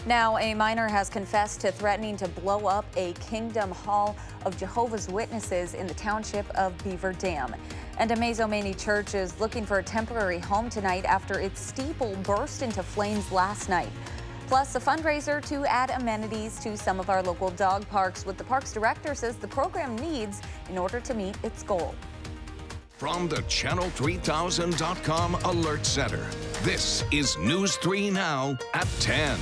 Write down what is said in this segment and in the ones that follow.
Now, a minor has confessed to threatening to blow up a Kingdom Hall of Jehovah's Witnesses in the township of Beaver Dam. And a Mazomanie church is looking for a temporary home tonight after its steeple burst into flames last night. Plus, a fundraiser to add amenities to some of our local dog parks, what the parks director says the program needs in order to meet its goal. From the Channel3000.com Alert Center, this is News 3 Now at 10.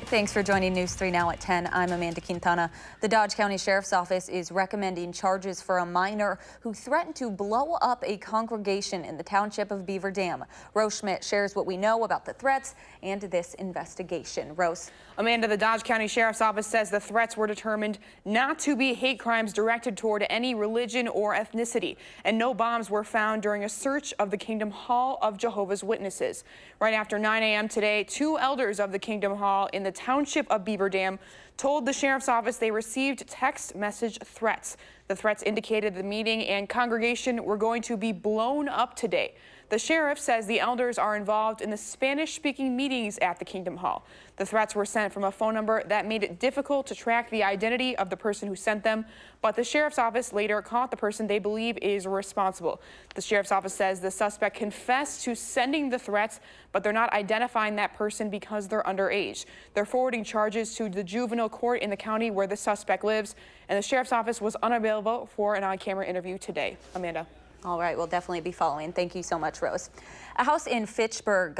Thanks for joining News 3 Now at 10. I'm Amanda Quintana. The Dodge County Sheriff's Office is recommending charges for a minor who threatened to blow up a congregation in the township of Beaver Dam. Rose Schmidt shares what we know about the threats and this investigation. Rose. Amanda, the Dodge County Sheriff's Office says the threats were determined not to be hate crimes directed toward any religion or ethnicity, and no bombs were found during a search of the Kingdom Hall of Jehovah's Witnesses. Right after 9 a.m. today, two elders of the Kingdom Hall in the township of Beaver Dam told the Sheriff's Office they received text message threats. The threats indicated the meeting and congregation were going to be blown up today. The sheriff says the elders are involved in the Spanish-speaking meetings at the Kingdom Hall. The threats were sent from a phone number that made it difficult to track the identity of the person who sent them, but the sheriff's office later caught the person they believe is responsible. The sheriff's office says the suspect confessed to sending the threats, but they're not identifying that person because they're underage. They're forwarding charges to the juvenile court in the county where the suspect lives, and the sheriff's office was unavailable for an on-camera interview today. Amanda. All right, we'll definitely be following. Thank you so much, Rose. A house in Fitchburg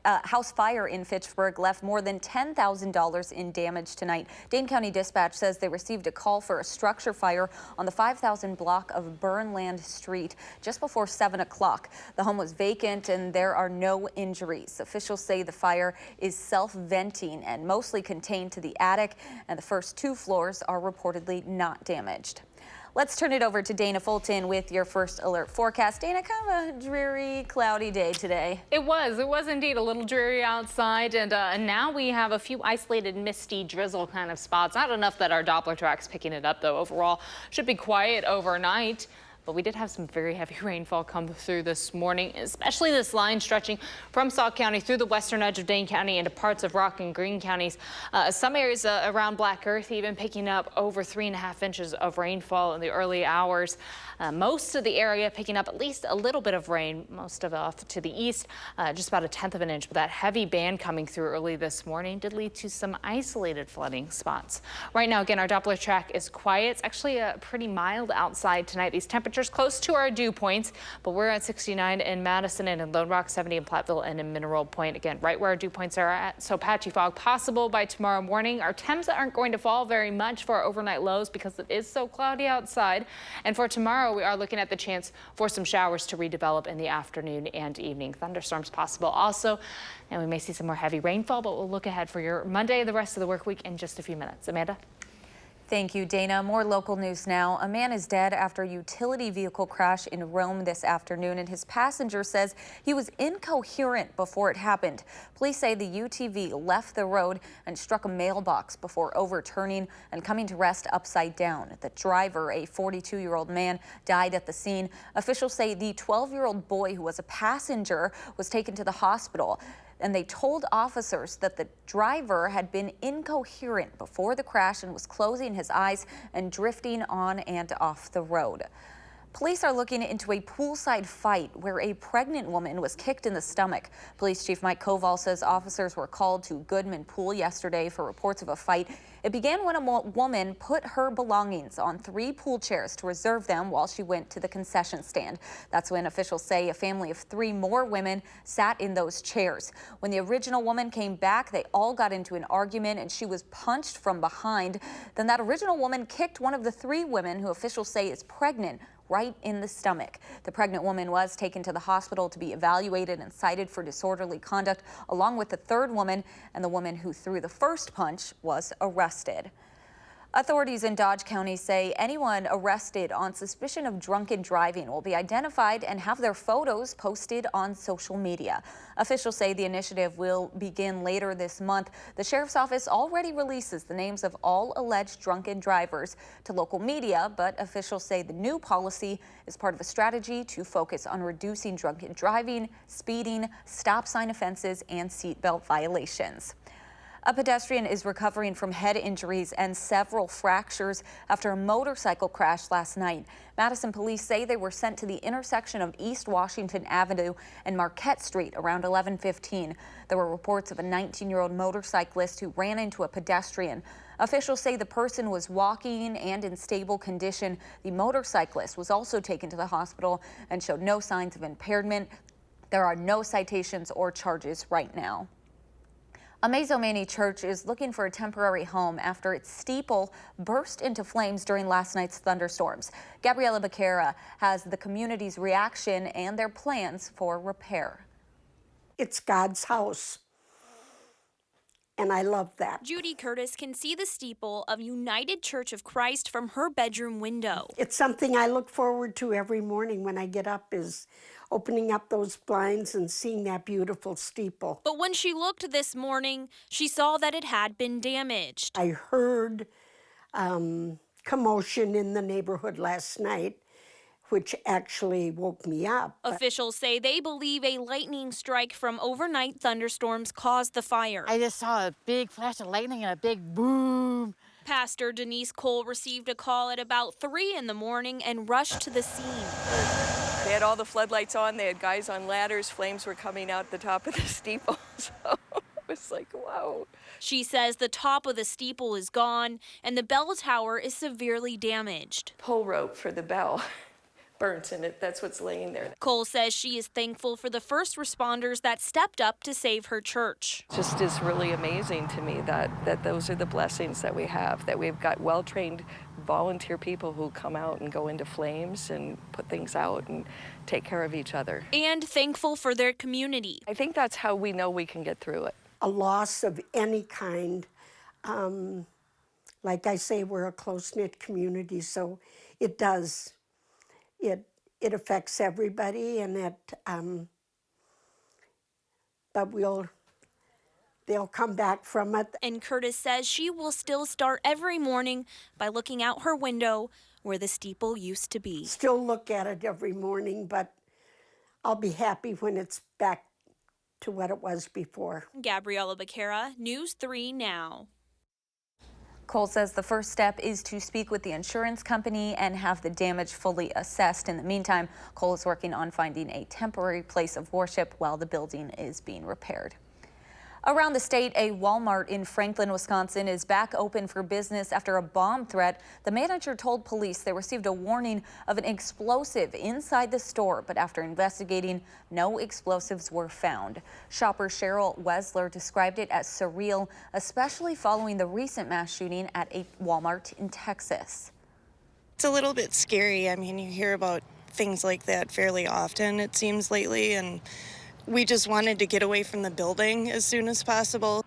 house fire in Fitchburg left more than $10,000 in damage tonight. Dane County Dispatch says they received a call for a structure fire on the 5,000 block of Burnland Street just before 7 o'clock. The home was vacant and there are no injuries. Officials say the fire is self-venting and mostly contained to the attic, and the first two floors are reportedly not damaged. Let's turn it over to Dana Fulton with your first alert forecast. Dana, kind of a dreary, cloudy day today. It was indeed a little dreary outside, and now we have a few isolated misty drizzle kind of spots. Not enough that our Doppler track's picking it up, though. Overall, should be quiet overnight. But we did have some very heavy rainfall come through this morning, especially this line stretching from Sauk County through the western edge of Dane County into parts of Rock and Greene counties. Some areas around Black Earth even picking up over 3.5 inches of rainfall in the early hours. Most of the area picking up at least a little bit of rain, most of it off to the east, just about 1/10 of an inch. But that heavy band coming through early this morning did lead to some isolated flooding spots. Right now, again, our Doppler track is quiet. It's actually pretty mild outside tonight. These temperatures close to our dew points, but we're at 69 in Madison and in Lone Rock, 70 in Platteville and in Mineral Point. Again, right where our dew points are at. So patchy fog possible by tomorrow morning. Our temps aren't going to fall very much for our overnight lows because it is so cloudy outside. And for tomorrow, we are looking at the chance for some showers to redevelop in the afternoon and evening. Thunderstorms possible also, and we may see some more heavy rainfall, but we'll look ahead for your Monday, the rest of the work week in just a few minutes. Amanda? Thank you, Dana. More local news now. A man is dead after a utility vehicle crash in Rome this afternoon, and his passenger says he was incoherent before it happened. Police say the UTV left the road and struck a mailbox before overturning and coming to rest upside down. The driver, a 42-year-old man, died at the scene. Officials say the 12-year-old boy who was a passenger was taken to the hospital, and they told officers that the driver had been incoherent before the crash and was closing his eyes and drifting on and off the road. Police are looking into a poolside fight where a pregnant woman was kicked in the stomach. Police Chief Mike Koval says officers were called to Goodman Pool yesterday for reports of a fight. It began when a woman put her belongings on 3 pool chairs to reserve them while she went to the concession stand. That's when officials say a family of 3 more women sat in those chairs. When the original woman came back, they all got into an argument and she was punched from behind. Then that original woman kicked one of the 3 women who officials say is pregnant right in the stomach. The pregnant woman was taken to the hospital to be evaluated and cited for disorderly conduct, along with the 3rd woman, and the woman who threw the first punch was arrested. Authorities in Dodge County say anyone arrested on suspicion of drunken driving will be identified and have their photos posted on social media. Officials say the initiative will begin later this month. The sheriff's office already releases the names of all alleged drunken drivers to local media, but officials say the new policy is part of a strategy to focus on reducing drunken driving, speeding, stop sign offenses, and seatbelt violations. A pedestrian is recovering from head injuries and several fractures after a motorcycle crash last night. Madison police say they were sent to the intersection of East Washington Avenue and Marquette Street around 11:15. There were reports of a 19-year-old motorcyclist who ran into a pedestrian. Officials say the person was walking and in stable condition. The motorcyclist was also taken to the hospital and showed no signs of impairment. There are no citations or charges right now. A Mazzomani church is looking for a temporary home after its steeple burst into flames during last night's thunderstorms. Gabriella Becerra has the community's reaction and their plans for repair. It's God's house, and I love that. Judy Curtis can see the steeple of United Church of Christ from her bedroom window. It's something I look forward to every morning when I get up, is opening up those blinds and seeing that beautiful steeple. But when she looked this morning, she saw that it had been damaged. I heard commotion in the neighborhood last night, which actually woke me up. Officials say they believe a lightning strike from overnight thunderstorms caused the fire. I just saw a big flash of lightning and a big boom. Pastor Denise Cole received a call at about 3 in the morning and rushed to the scene. They had all the floodlights on, they had guys on ladders, flames were coming out the top of the steeple, so it was like, wow. She says the top of the steeple is gone and the bell tower is severely damaged. Pole rope for the bell burnt, and that's what's laying there. Cole says she is thankful for the first responders that stepped up to save her church. It just is really amazing to me that those are the blessings that we have, that we've got well-trained volunteer people who come out and go into flames and put things out and take care of each other. And thankful for their community. I think that's how we know we can get through it. A loss of any kind, like I say, we're a close-knit community, so it does. It affects everybody, and but they'll come back from it. And Curtis says she will still start every morning by looking out her window where the steeple used to be. Still look at it every morning, but I'll be happy when it's back to what it was before. Gabriella Becerra, News 3 Now. Cole says the first step is to speak with the insurance company and have the damage fully assessed. In the meantime, Cole is working on finding a temporary place of worship while the building is being repaired. Around the state, a Walmart in Franklin, Wisconsin is back open for business after a bomb threat. The manager told police they received a warning of an explosive inside the store, but after investigating, no explosives were found. Shopper Cheryl Wesler described it as surreal, especially following the recent mass shooting at a Walmart in Texas. It's a little bit scary. I mean, you hear about things like that fairly often, it seems, lately, and we just wanted to get away from the building as soon as possible.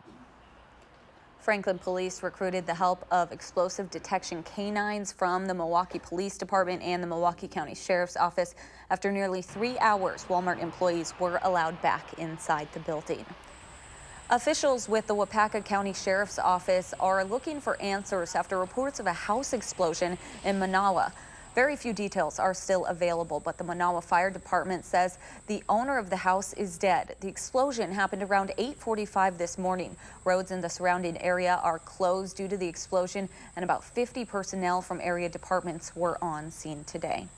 Franklin police recruited the help of explosive detection canines from the Milwaukee Police Department and the Milwaukee County Sheriff's Office. After nearly 3 hours, Walmart employees were allowed back inside the building. Officials with the Waupaca County Sheriff's Office are looking for answers after reports of a house explosion in Manawa. Very few details are still available, but the Manawa Fire Department says the owner of the house is dead. The explosion happened around 8:45 this morning. Roads in the surrounding area are closed due to the explosion, and about 50 personnel from area departments were on scene today.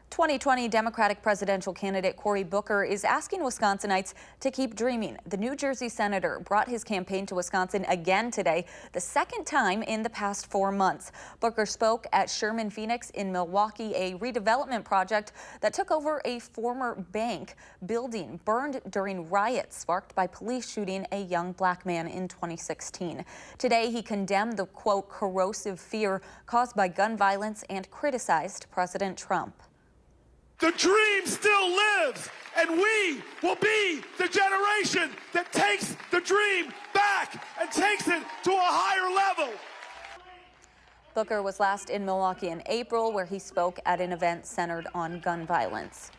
2020 Democratic presidential candidate Cory Booker is asking Wisconsinites to keep dreaming. The New Jersey senator brought his campaign to Wisconsin again today, the second time in the past 4 months. Booker spoke at Sherman Phoenix in Milwaukee, a redevelopment project that took over a former bank building burned during riots sparked by police shooting a young black man in 2016. Today, he condemned the, quote, corrosive fear caused by gun violence and criticized President Trump. The dream still lives, and we will be the generation that takes the dream back and takes it to a higher level. Booker was last in Milwaukee in April, where he spoke at an event centered on gun violence.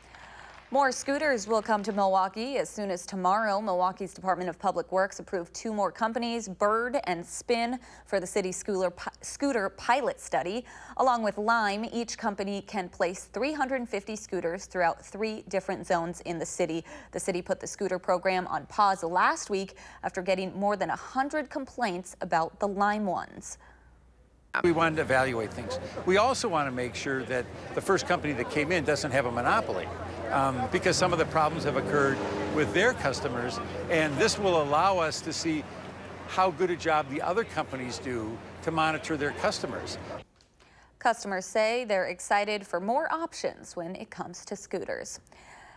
More scooters will come to Milwaukee as soon as tomorrow. Milwaukee's Department of Public Works approved 2 more companies, Bird and Spin, for the city's scooter pilot study. Along with Lime, each company can place 350 scooters throughout 3 different zones in the city. The city put the scooter program on pause last week after getting more than 100 complaints about the Lime ones. We wanted to evaluate things. We also want to make sure that the first company that came in doesn't have a monopoly, because some of the problems have occurred with their customers, and this will allow us to see how good a job the other companies do to monitor their customers. Customers say they're excited for more options when it comes to scooters.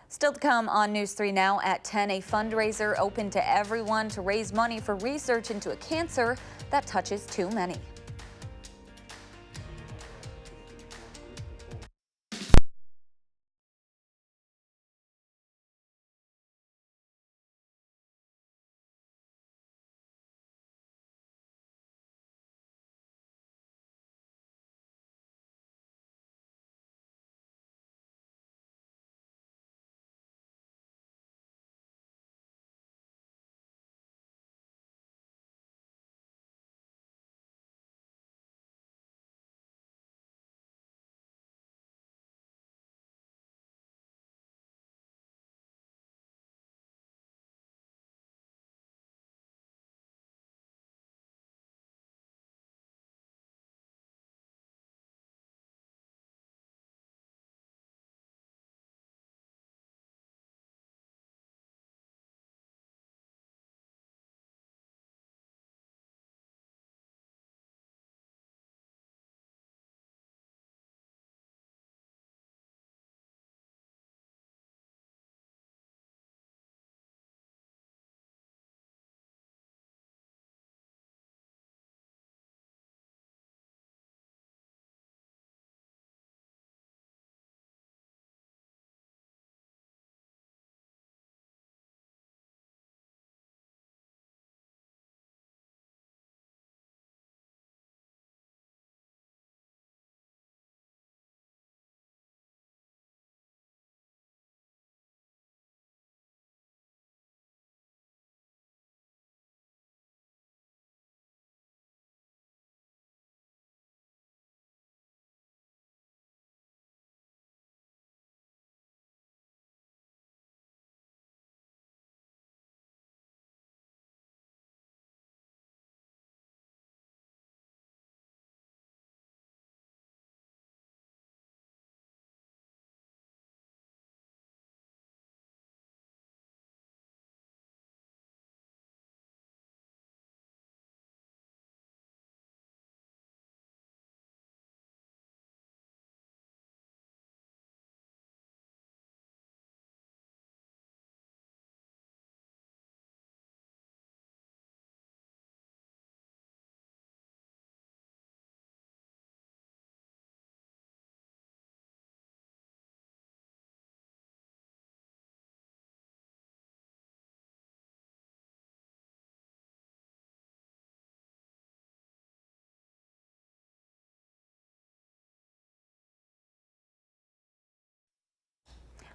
Still to come on News 3 Now at 10, a fundraiser open to everyone to raise money for research into a cancer that touches too many.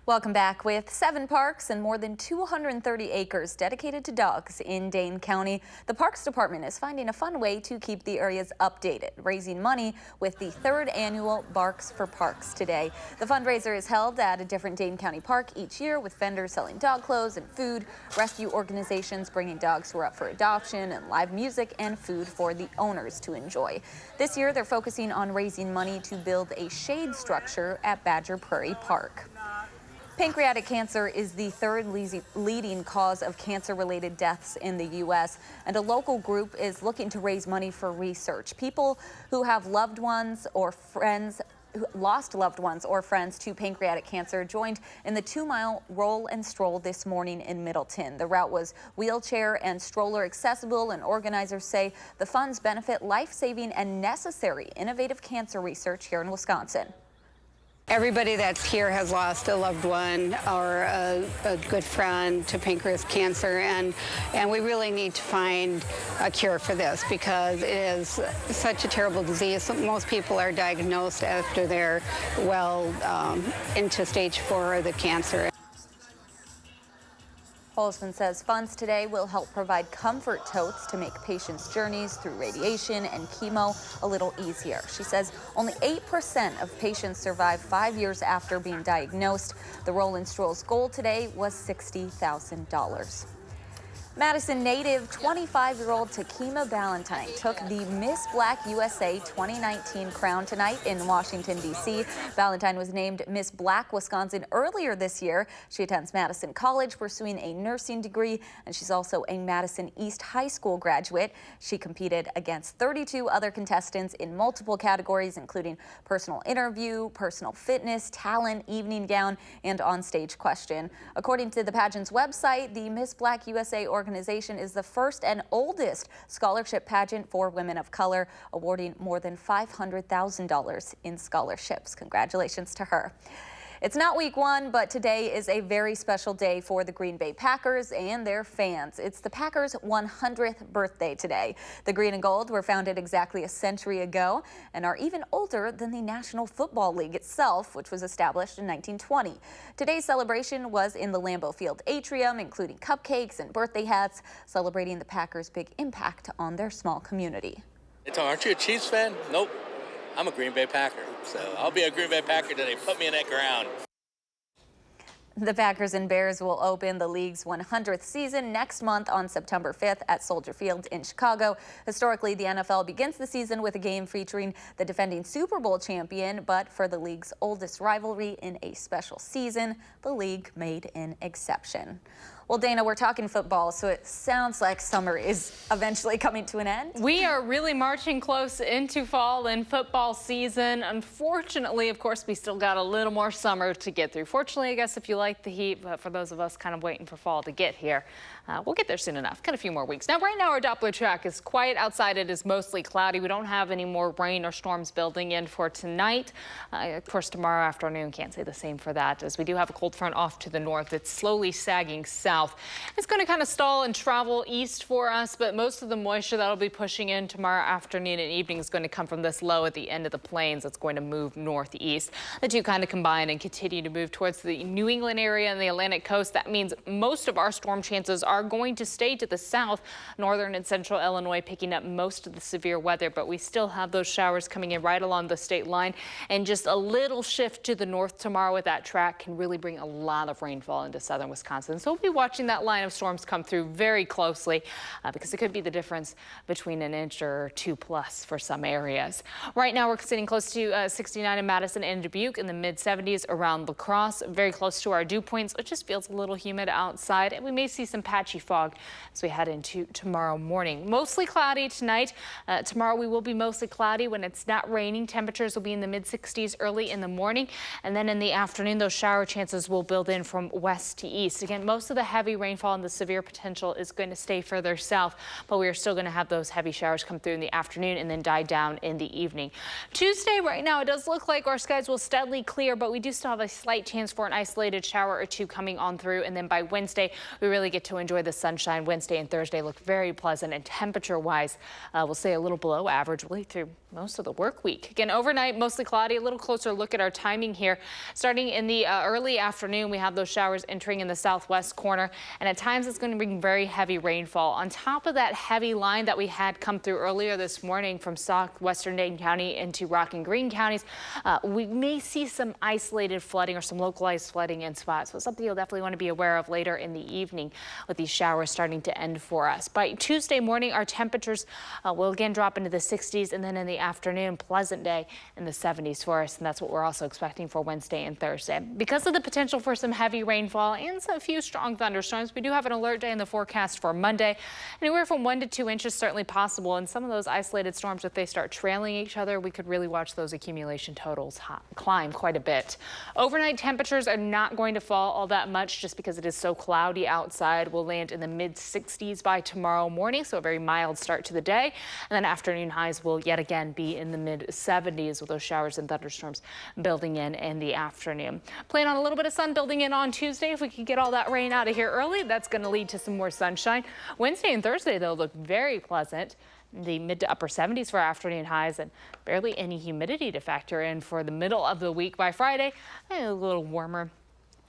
Welcome back. With 7 parks and more than 230 acres dedicated to dogs in Dane County, the Parks Department is finding a fun way to keep the areas updated, raising money with the 3rd annual Barks for Parks today. The fundraiser is held at a different Dane County park each year, with vendors selling dog clothes and food, rescue organizations bringing dogs who are up for adoption, and live music and food for the owners to enjoy. This year, they're focusing on raising money to build a shade structure at Badger Prairie Park. Pancreatic cancer is the 3rd leading cause of cancer-related deaths in the U.S., and a local group is looking to raise money for research. People who have loved ones or friends who lost loved ones or friends to pancreatic cancer joined in the 2-mile roll and stroll this morning in Middleton. The route was wheelchair and stroller accessible, and organizers say the funds benefit life-saving and necessary innovative cancer research here in Wisconsin. Everybody that's here has lost a loved one or a good friend to pancreas cancer, and we really need to find a cure for this because it is such a terrible disease. Most people are diagnosed after they're well into stage 4 of the cancer. Holzman says funds today will help provide comfort totes to make patients' journeys through radiation and chemo a little easier. She says only 8% of patients survive 5 years after being diagnosed. The Roland Stroll's goal today was $60,000. Madison native 25-year-old Takima Ballantyne took the Miss Black USA 2019 crown tonight in Washington, D.C. Ballantyne was named Miss Black Wisconsin earlier this year. She attends Madison College, pursuing a nursing degree, and she's also a Madison East High School graduate. She competed against 32 other contestants in multiple categories, including personal interview, personal fitness, talent, evening gown, and onstage question. According to the pageant's website, the Miss Black USA organization is the first and oldest scholarship pageant for women of color, awarding more than $500,000 in scholarships. Congratulations to her. It's not week 1, but today is a very special day for the Green Bay Packers and their fans. It's the Packers' 100th birthday today. The Green and Gold were founded exactly a century ago and are even older than the National Football League itself, which was established in 1920. Today's celebration was in the Lambeau Field atrium, including cupcakes and birthday hats, celebrating the Packers' big impact on their small community. Aren't you a Chiefs fan? Nope. I'm a Green Bay Packer, so I'll be a Green Bay Packer today. Put me in that ground. The Packers and Bears will open the league's 100th season next month on September 5th at Soldier Field in Chicago. Historically, the NFL begins the season with a game featuring the defending Super Bowl champion, but for the league's oldest rivalry in a special season, the league made an exception. Well, Dana, we're talking football, so it sounds like summer is eventually coming to an end. We are really marching close into fall and football season. Unfortunately, of course, we still got a little more summer to get through. Fortunately, I guess if you like the heat, but for those of us kind of waiting for fall to get here, we'll get there soon enough. Got a few more weeks. Now, right now, our Doppler track is quiet outside. It is mostly cloudy. We don't have any more rain or storms building in for tonight. Of course, tomorrow afternoon, can't say the same for that, as we do have a cold front off to the north. It's slowly sagging south. It's going to kind of stall and travel east for us, but most of the moisture that'll be pushing in tomorrow afternoon and evening is going to come from this low at the end of the plains. It's going to move northeast. The two kind of combine and continue to move towards the New England area and the Atlantic coast. That means most of our storm chances are going to stay to the south. Northern and central Illinois picking up most of the severe weather, but we still have those showers coming in right along the state line, and just a little shift to the north tomorrow with that track can really bring a lot of rainfall into southern Wisconsin. So we'll be watching that line of storms come through very closely because it could be the difference between an inch or 2+ for some areas. Right now we're sitting close to 69 in Madison and Dubuque, in the mid-70s around La Crosse, very close to our dew points. It just feels a little humid outside, and we may see some patchy fog as we head into tomorrow morning. Mostly cloudy tonight. Tomorrow we will be mostly cloudy when it's not raining. Temperatures will be in the mid-60s early in the morning, and then in the afternoon those shower chances will build in from west to east. Again, most of the heavy rainfall and the severe potential is going to stay further south, but we are still going to have those heavy showers come through in the afternoon and then die down in the evening. Tuesday, right now, it does look like our skies will steadily clear, but we do still have a slight chance for an isolated shower or two coming on through. And then by Wednesday, we really get to enjoy the sunshine. Wednesday and Thursday look very pleasant, and temperature-wise, we'll say a little below average really through most of the work week. Again, overnight, mostly cloudy. A little closer look at our timing here. Starting in the early afternoon, we have those showers entering in the southwest corner, and at times it's going to bring very heavy rainfall. On top of that heavy line that we had come through earlier this morning from southwestern Dane County into Rock and Greene counties, we may see some isolated flooding or some localized flooding in spots. So something you'll definitely want to be aware of later in the evening with these showers starting to end for us. By Tuesday morning, our temperatures will again drop into the 60s, and then in the afternoon, pleasant day in the 70s for us, and that's what we're also expecting for Wednesday and Thursday. Because of the potential for some heavy rainfall and a few strong thunder thunderstorms. We do have an alert day in the forecast for Monday. Anywhere from 1 to 2 inches certainly possible. And some of those isolated storms, if they start trailing each other, we could really watch those accumulation totals climb quite a bit. Overnight temperatures are not going to fall all that much just because it is so cloudy outside. We'll land in the mid-60s by tomorrow morning, so a very mild start to the day. And then afternoon highs will yet again be in the mid-70s with those showers and thunderstorms building in the afternoon. Plan on a little bit of sun building in on Tuesday. If we can get all that rain out of here early, that's going to lead to some more sunshine. Wednesday and Thursday, though, look very pleasant. The mid to upper 70s for afternoon highs and barely any humidity to factor in for the middle of the week. By Friday, a little warmer.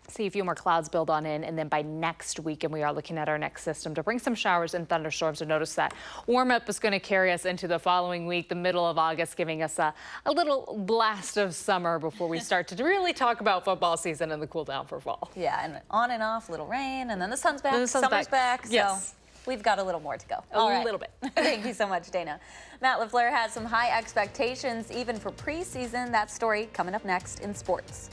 See a few more clouds build on in, and then by next week, and we are looking at our next system to bring some showers and thunderstorms. And notice that warm up is going to carry us into the following week, the middle of August, giving us a little blast of summer before we start to really talk about football season and the cool down for fall. Yeah, and on and off, little rain, and then the sun's back, summer's back. Yes. So we've got a little more to go. A little bit. Thank you so much, Dana. Matt LaFleur has some high expectations even for preseason. That story coming up next in sports.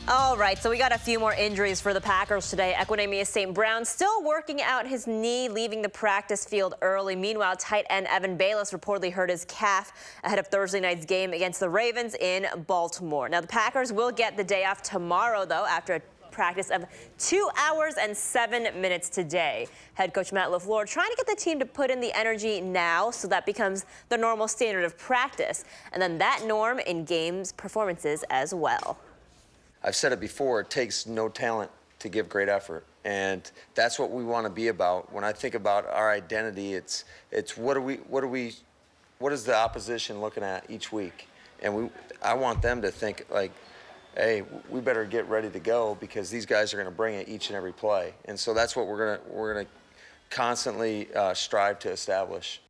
All right, so we got a few more injuries for the Packers today. Equanimeous St. Brown still working out his knee, leaving the practice field early. Meanwhile, tight end Evan Bayless reportedly hurt his calf ahead of Thursday night's game against the Ravens in Baltimore. Now, the Packers will get the day off tomorrow, though, after a practice of 2 hours and 7 minutes today. Head coach Matt LaFleur trying to get the team to put in the energy now so that becomes the normal standard of practice, and then that norm in games performances as well. I've said it before, it takes no talent to give great effort, and that's what we want to be about. When I think about our identity, it's what is the opposition looking at each week, and I want them to think like, hey, we better get ready to go because these guys are going to bring it each and every play, and so that's what we're gonna constantly strive to establish.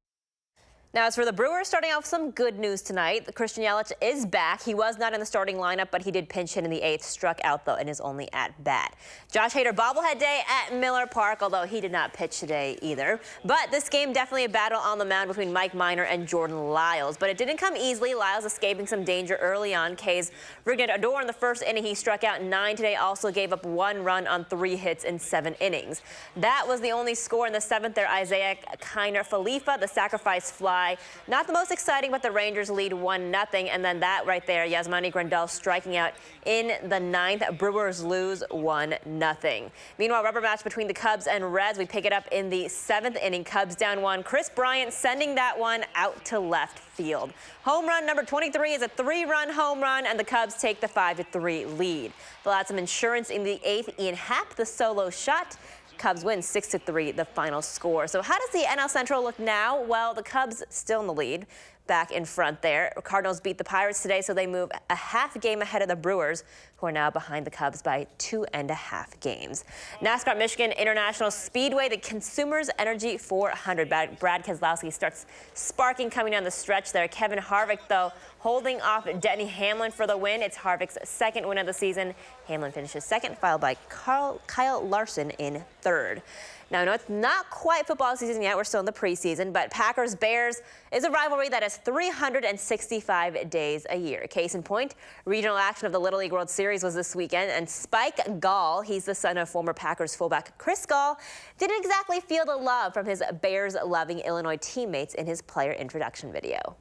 Now, as for the Brewers, starting off with some good news tonight. Christian Yelich is back. He was not in the starting lineup, but he did pinch hit in the 8th, struck out, though, in his only at-bat. Josh Hader bobblehead day at Miller Park, although he did not pitch today either. But this game, definitely a battle on the mound between Mike Minor and Jordan Lyles. But it didn't come easily. Lyles escaping some danger early on. K's rigged a door in the 1st inning. He struck out 9 today, also gave up 1 run on 3 hits in 7 innings. That was the only score in the 7th there. Isaiah Kiner-Falefa, the sacrifice fly. Not the most exciting, but the Rangers lead 1-0. And then that right there, Yasmani Grandal striking out in the 9th. Brewers lose 1-0. Meanwhile, rubber match between the Cubs and Reds. We pick it up in the 7th inning. Cubs down 1. Chris Bryant sending that one out to left field. Home run number 23 is a 3-run home run, and the Cubs take the 5-3 lead. They'll add some insurance in the 8th. Ian Happ, the solo shot. Cubs win 6-3, the final score. So how does the NL Central look now? Well, the Cubs still in the lead, back in front there. Cardinals beat the Pirates today, so they move a half game ahead of the Brewers, who are now behind the Cubs by 2.5 games. NASCAR Michigan International Speedway, the Consumers Energy 400. Brad Keselowski starts sparking coming down the stretch there. Kevin Harvick, though, holding off Denny Hamlin for the win. It's Harvick's 2nd win of the season. Hamlin finishes 2nd, followed by Kyle Larson in 3rd. Now, I know it's not quite football season yet. We're still in the preseason, but Packers-Bears is a rivalry that is 365 days a year. Case in point, regional action of the Little League World Series was this weekend, and Spike Gall, he's the son of former Packers fullback Chris Gall, didn't exactly feel the love from his Bears-loving Illinois teammates in his player introduction video.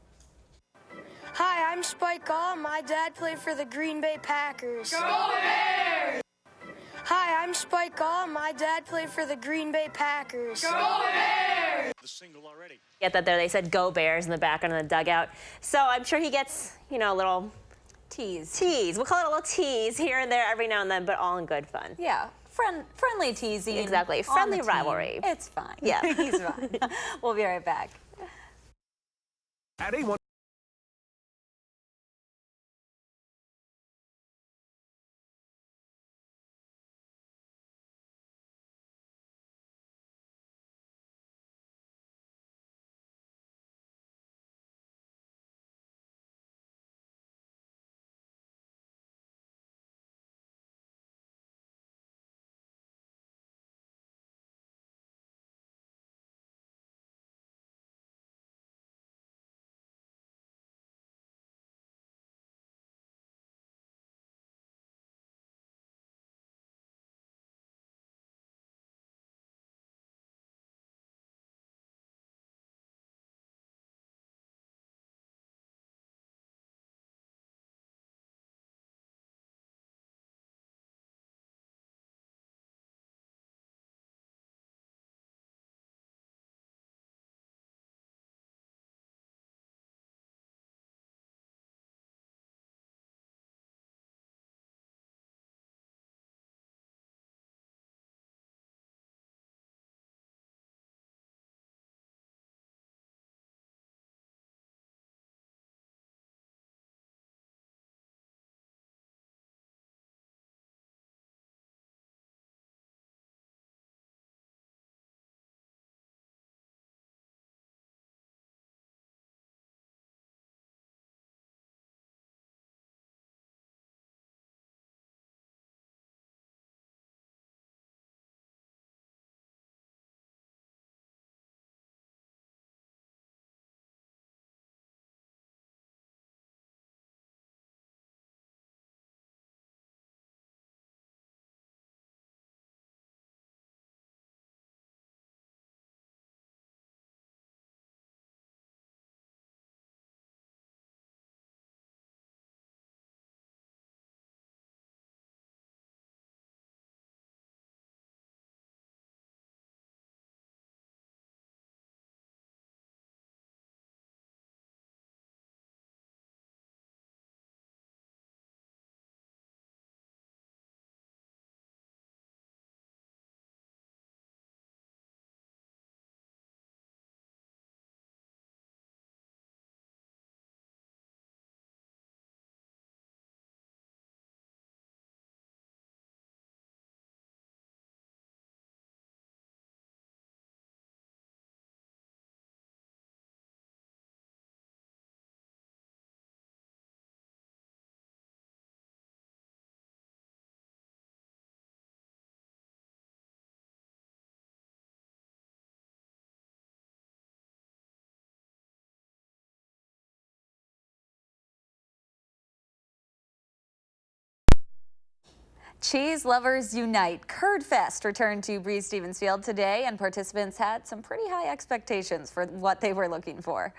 Hi, I'm Spike Gall. My dad played for the Green Bay Packers. Go Bears! Hi, I'm Spike Gall. My dad played for the Green Bay Packers. Go Bears! The single already. Get that there. They said "Go Bears" in the background of the dugout. So I'm sure he gets, a little tease. We'll call it a little tease here and there every now and then, but all in good fun. Yeah. Friendly teasing. Exactly. Friendly rivalry. It's fine. Yeah. He's fine. We'll be right back. At A1. Cheese lovers unite. Curd Fest returned to Breeze-Stevens Field today, and participants had some pretty high expectations for what they were looking for.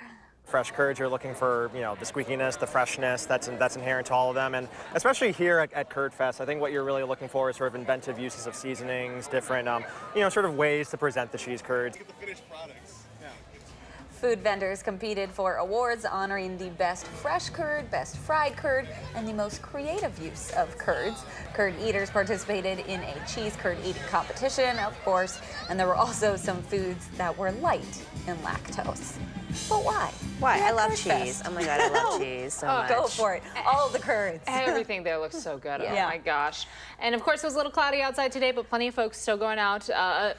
Fresh curds, you're looking for, the squeakiness, the freshness that's inherent to all of them. And especially here at Curd Fest, I think what you're really looking for is sort of inventive uses of seasonings, different, sort of ways to present the cheese curds. Get the finished products. Food vendors competed for awards honoring the best fresh curd, best fried curd, and the most creative use of curds. Curd eaters participated in a cheese curd eating competition, of course, and there were also some foods that were light in lactose. But why? Why? Yeah, I love Curd cheese. Fest. Oh my God, I love cheese so much. Go for it. All of the curds. Everything there looks so good. Yeah. Oh my gosh. And of course, it was a little cloudy outside today, but plenty of folks still going out.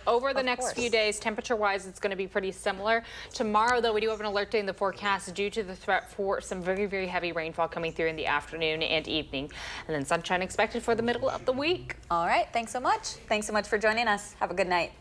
Over the next few days, temperature-wise, it's going to be pretty similar. Tomorrow, though, we do have an alert day in the forecast due to the threat for some very, very heavy rainfall coming through in the afternoon and evening. And then sunshine expected for the middle of the week. All right. Thanks so much. Thanks so much for joining us. Have a good night.